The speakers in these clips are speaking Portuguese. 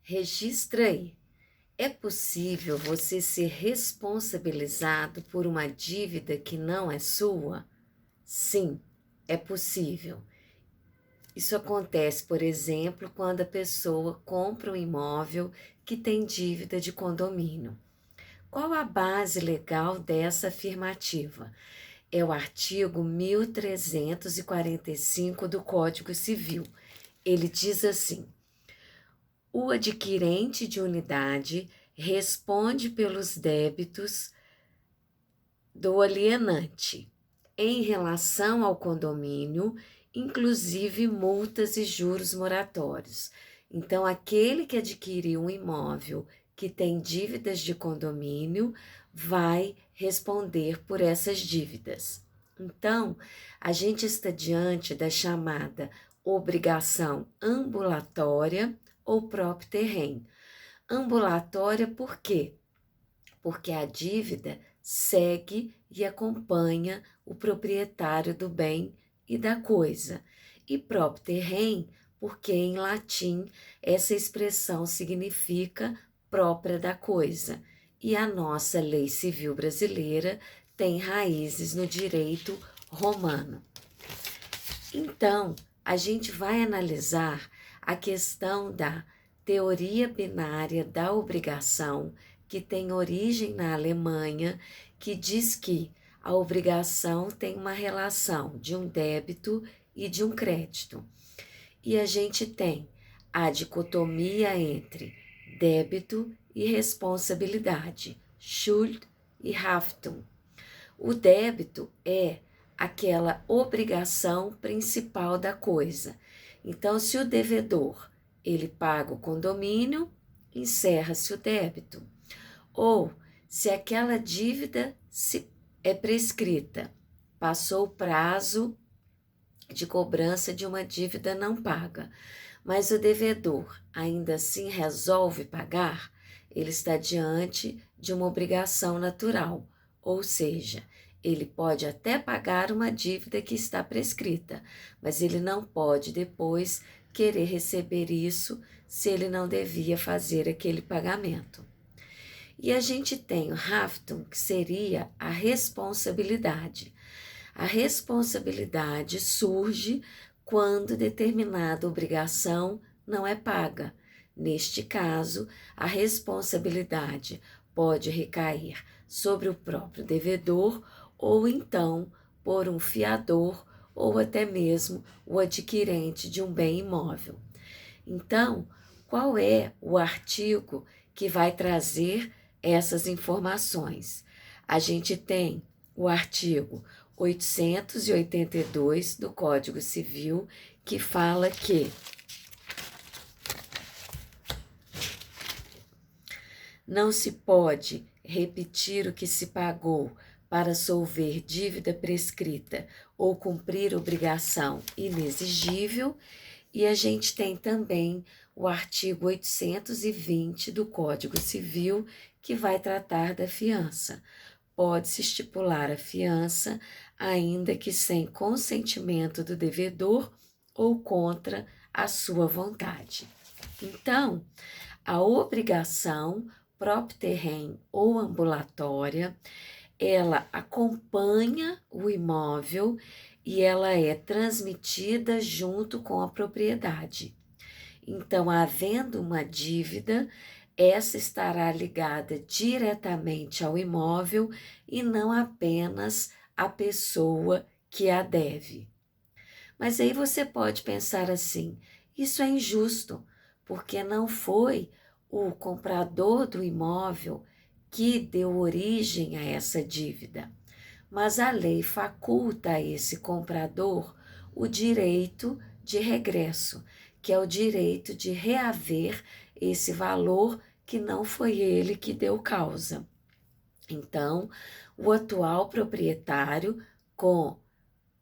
Registra aí. É possível você ser responsabilizado por uma dívida que não é sua? Sim, é possível. Isso acontece, por exemplo, quando a pessoa compra um imóvel que tem dívida de condomínio. Qual a base legal dessa afirmativa? É o artigo 1345 do Código Civil. Ele diz assim: o adquirente de unidade responde pelos débitos do alienante em relação ao condomínio, inclusive multas e juros moratórios. Então, aquele que adquiriu um imóvel que tem dívidas de condomínio vai responder por essas dívidas. Então, a gente está diante da chamada obrigação ambulatória ou próprio terreno. Ambulatória por quê? Porque a dívida segue e acompanha o proprietário do bem e da coisa. E próprio terreno, porque em latim essa expressão significa própria da coisa. E a nossa lei civil brasileira tem raízes no direito romano. Então, a gente vai analisar a questão da teoria binária da obrigação, que tem origem na Alemanha, que diz que a obrigação tem uma relação de um débito e de um crédito. E a gente tem a dicotomia entre débito e responsabilidade, Schuld e Haftung. O débito é aquela obrigação principal da coisa. Então, se o devedor ele paga o condomínio, encerra-se o débito. Ou se aquela dívida é prescrita, passou o prazo de cobrança de uma dívida não paga, mas o devedor ainda assim resolve pagar, ele está diante de uma obrigação natural, ou seja, ele pode até pagar uma dívida que está prescrita, mas ele não pode depois querer receber isso se ele não devia fazer aquele pagamento. E a gente tem o Haftung, que seria a responsabilidade. A responsabilidade surge quando determinada obrigação não é paga. Neste caso, a responsabilidade pode recair sobre o próprio devedor ou então por um fiador ou até mesmo o adquirente de um bem imóvel. Então, qual é o artigo que vai trazer essas informações? A gente tem o artigo 882 do Código Civil, que fala que não se pode repetir o que se pagou para solver dívida prescrita ou cumprir obrigação inexigível. E a gente tem também o artigo 820 do Código Civil, que vai tratar da fiança. Pode-se estipular a fiança, ainda que sem consentimento do devedor ou contra a sua vontade. Então, a obrigação próprio terreno ou ambulatória, ela acompanha o imóvel e ela é transmitida junto com a propriedade. Então, havendo uma dívida, essa estará ligada diretamente ao imóvel e não apenas à pessoa que a deve. Mas aí você pode pensar assim: isso é injusto, porque não foi o comprador do imóvel que deu origem a essa dívida, mas a lei faculta a esse comprador o direito de regresso, que é o direito de reaver esse valor que não foi ele que deu causa. Então, o atual proprietário, com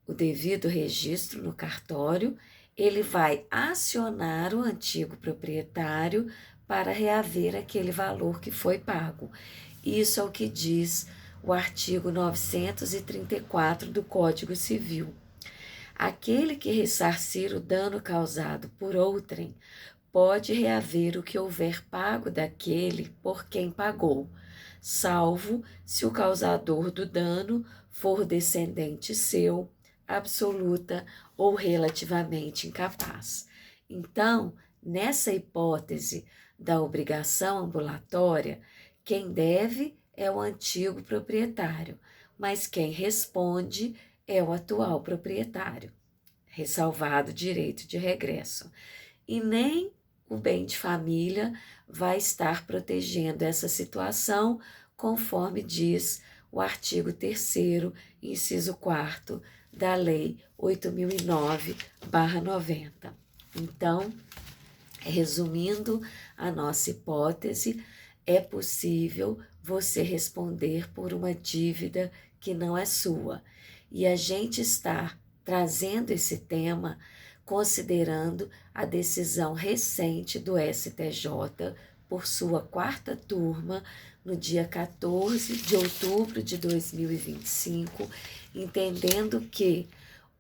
o devido registro no cartório, ele vai acionar o antigo proprietário para reaver aquele valor que foi pago. Isso é o que diz o artigo 934 do Código Civil. Aquele que ressarcir o dano causado por outrem pode reaver o que houver pago daquele por quem pagou, salvo se o causador do dano for descendente seu, absoluta ou relativamente incapaz. Então, nessa hipótese da obrigação ambulatória, quem deve é o antigo proprietário, mas quem responde é o atual proprietário, ressalvado o direito de regresso. E nem o bem de família vai estar protegendo essa situação, conforme diz o artigo 3º, inciso 4º da Lei 8.009/90. Então, resumindo a nossa hipótese, é possível você responder por uma dívida que não é sua. E a gente está trazendo esse tema considerando a decisão recente do STJ por sua 4ª turma, no dia 14 de outubro de 2025, entendendo que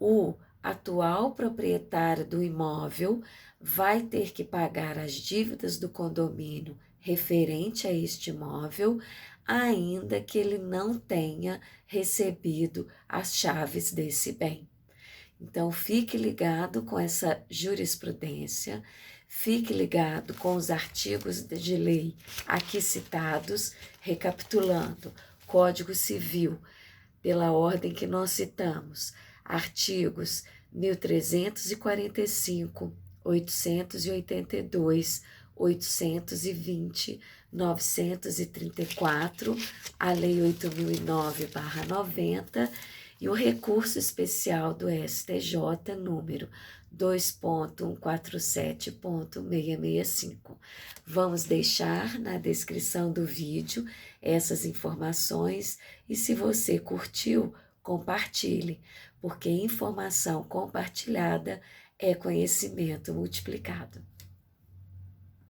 o atual proprietário do imóvel vai ter que pagar as dívidas do condomínio referente a este imóvel, ainda que ele não tenha recebido as chaves desse bem. Então, fique ligado com essa jurisprudência, fique ligado com os artigos de lei aqui citados, recapitulando: Código Civil, pela ordem que nós citamos, artigos 1345, 882, 820, 934, a Lei 8.009/90 e o recurso especial do STJ número 2.147.665. Vamos deixar na descrição do vídeo essas informações e, se você curtiu, compartilhe, porque informação compartilhada é conhecimento multiplicado.